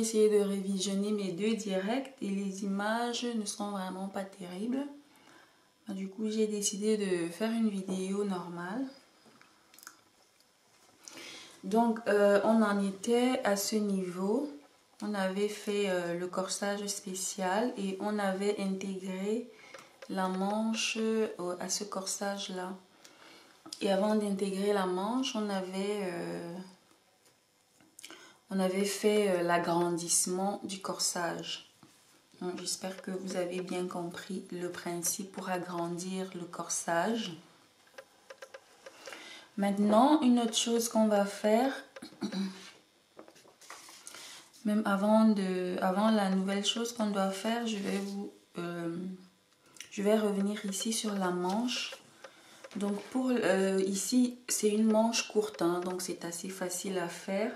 Essayer de révisionner mes deux directs et les images ne sont vraiment pas terribles. Du coup, j'ai décidé de faire une vidéo normale. Donc, on en était à ce niveau. On avait fait le corsage spécial et on avait intégré la manche à ce corsage-là. Et avant d'intégrer la manche, on avait fait l'agrandissement du corsage. J'espère que vous avez bien compris le principe pour agrandir le corsage. Maintenant, une autre chose qu'on va faire, même avant la nouvelle chose qu'on doit faire, je vais revenir ici sur la manche. Donc ici, c'est une manche courte, hein, donc c'est assez facile à faire.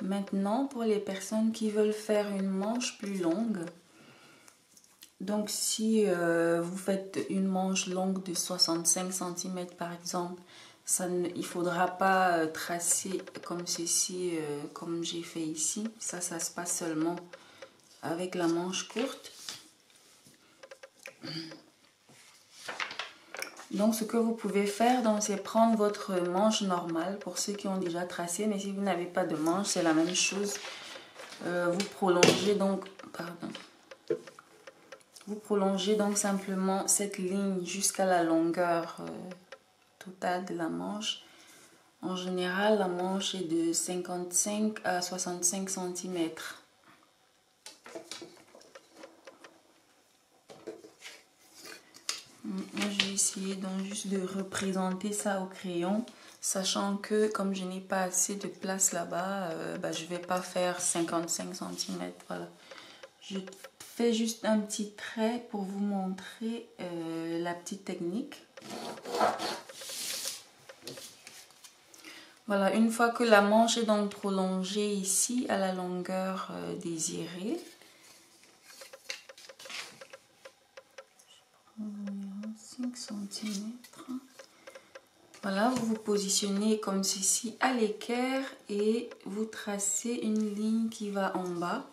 Maintenant, pour les personnes qui veulent faire une manche plus longue, donc si vous faites une manche longue de 65 cm par exemple, il ne faudra pas tracer comme ceci, comme j'ai fait ici. Ça se passe seulement avec la manche courte. Donc ce que vous pouvez faire, c'est prendre votre manche normale pour ceux qui ont déjà tracé, mais si vous n'avez pas de manche, c'est la même chose. Vous prolongez donc simplement cette ligne jusqu'à la longueur totale de la manche. En général, la manche est de 55 à 65 cm. Moi, je vais essayer donc juste de représenter ça au crayon, sachant que comme je n'ai pas assez de place là-bas, je ne vais pas faire 55 cm. Voilà. Je fais juste un petit trait pour vous montrer la petite technique. Voilà, une fois que la manche est donc prolongée ici à la longueur désirée, 5 cm. Voilà, vous vous positionnez comme ceci à l'équerre et vous tracez une ligne qui va en bas.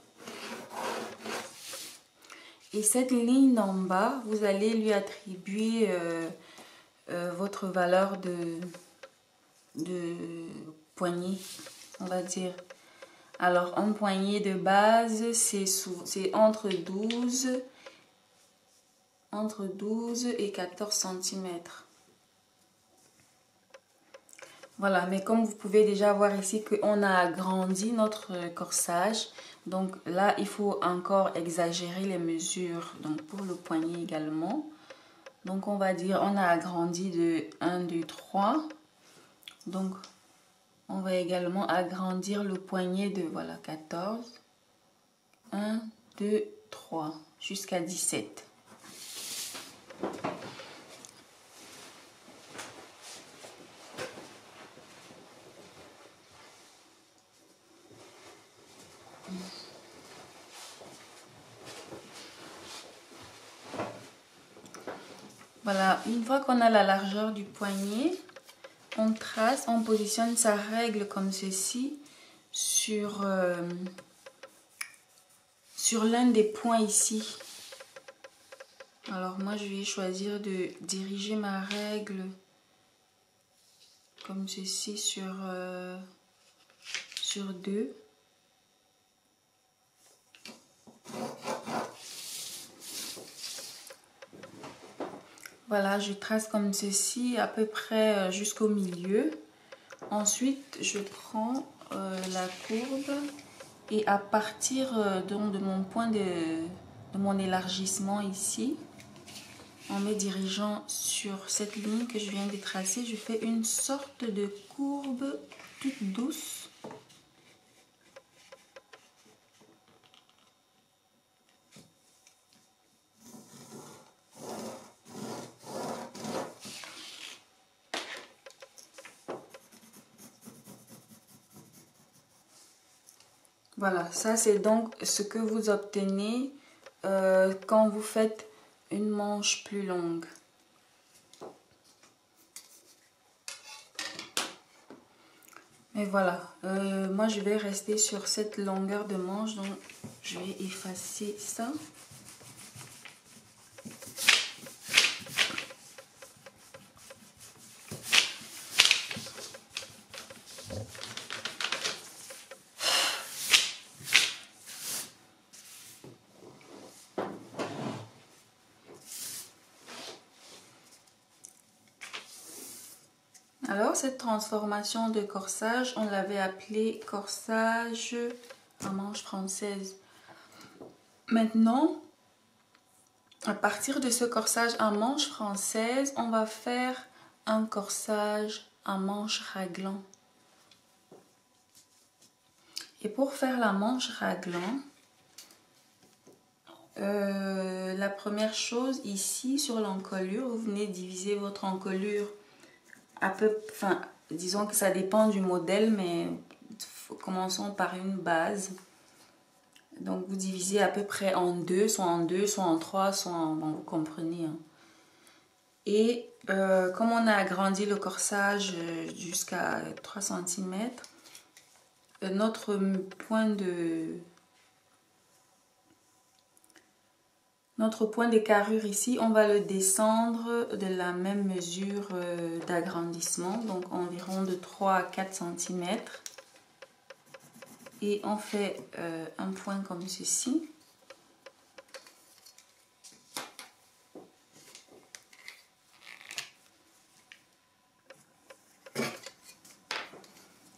Et cette ligne d'en bas, vous allez lui attribuer votre valeur de poignée, on va dire. Alors, en poignée de base, c'est entre 12 et 14 cm. Voilà, mais comme vous pouvez déjà voir ici qu'on a agrandi notre corsage. Donc là, il faut encore exagérer les mesures. Donc pour le poignet également. Donc on va dire, on a agrandi de 1, 2, 3. Donc on va également agrandir le poignet de, voilà, 14. 1, 2, 3, jusqu'à 17. Voilà, une fois qu'on a la largeur du poignet, on trace, on positionne sa règle comme ceci sur l'un des points ici. Alors moi je vais choisir de diriger ma règle comme ceci sur 2. Voilà, je trace comme ceci à peu près jusqu'au milieu. Ensuite, je prends la courbe et à partir donc de mon point de mon élargissement ici, en me dirigeant sur cette ligne que je viens de tracer, je fais une sorte de courbe toute douce. Voilà, ça c'est donc ce que vous obtenez quand vous faites une manche plus longue. Et voilà, moi je vais rester sur cette longueur de manche, donc je vais effacer ça. Alors, cette transformation de corsage, on l'avait appelé corsage à manche française. Maintenant, à partir de ce corsage à manche française, on va faire un corsage à manche raglan. Et pour faire la manche raglan, la première chose ici sur l'encolure, vous venez diviser votre encolure à peu, enfin, disons que ça dépend du modèle, mais commençons par une base. Donc vous divisez à peu près en deux, soit en trois, soit en, bon, vous comprenez. Hein. Et comme on a agrandi le corsage jusqu'à 3 cm, notre point de carrure ici, on va le descendre de la même mesure d'agrandissement, donc environ de 3 à 4 cm. Et on fait un point comme ceci.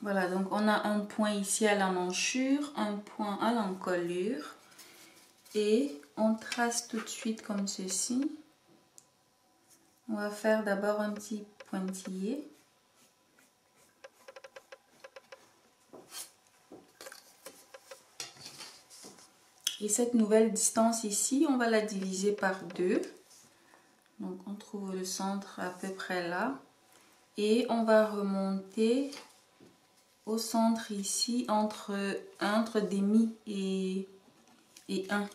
Voilà, donc on a un point ici à la manchure, un point à l'encolure. Et on trace tout de suite comme ceci. On va faire d'abord un petit pointillé. Et cette nouvelle distance ici, on va la diviser par 2. Donc on trouve le centre à peu près là. Et on va remonter au centre ici entre demi et 1.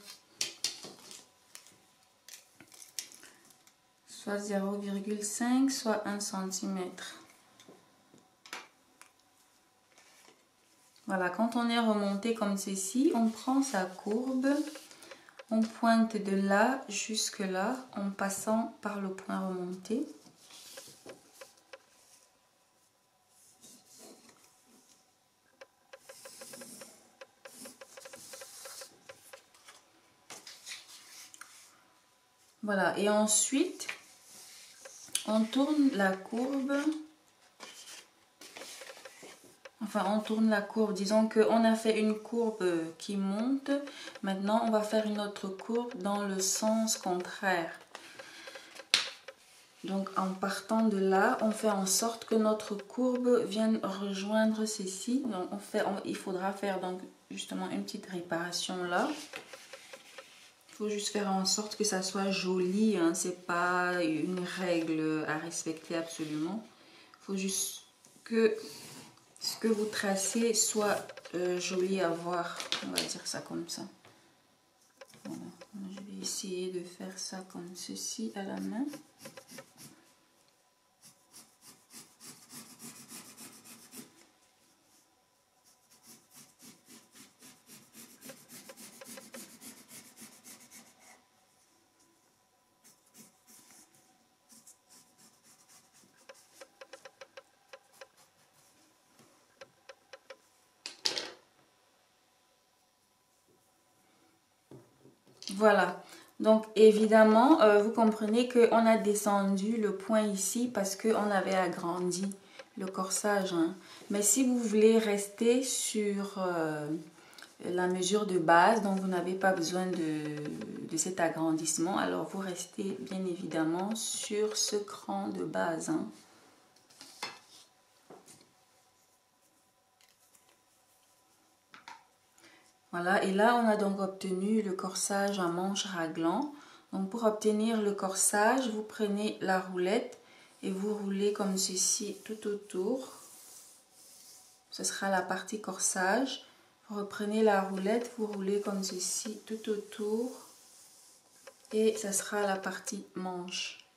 Soit 0,5, soit 1 cm. Voilà, quand on est remonté comme ceci, on prend sa courbe, on pointe de là jusque là en passant par le point remonté. Voilà, et ensuite, on tourne la courbe. Enfin, on tourne la courbe. Disons qu'on a fait une courbe qui monte. Maintenant, on va faire une autre courbe dans le sens contraire. Donc, en partant de là, on fait en sorte que notre courbe vienne rejoindre ceci. Donc, il faudra faire donc justement une petite réparation là. Il faut juste faire en sorte que ça soit joli. Hein. Ce n'est pas une règle à respecter absolument. Il faut juste que ce que vous tracez soit joli à voir. On va dire ça comme ça. Voilà. Je vais essayer de faire ça comme ceci à la main. Voilà, donc évidemment, vous comprenez qu'on a descendu le point ici parce qu'on avait agrandi le corsage. Hein. Mais si vous voulez rester sur la mesure de base, donc vous n'avez pas besoin de cet agrandissement, alors vous restez bien évidemment sur ce cran de base. Hein. Voilà, et là on a donc obtenu le corsage à manche raglan. Donc pour obtenir le corsage, vous prenez la roulette et vous roulez comme ceci tout autour. Ce sera la partie corsage. Vous reprenez la roulette, vous roulez comme ceci tout autour et ce sera la partie manche.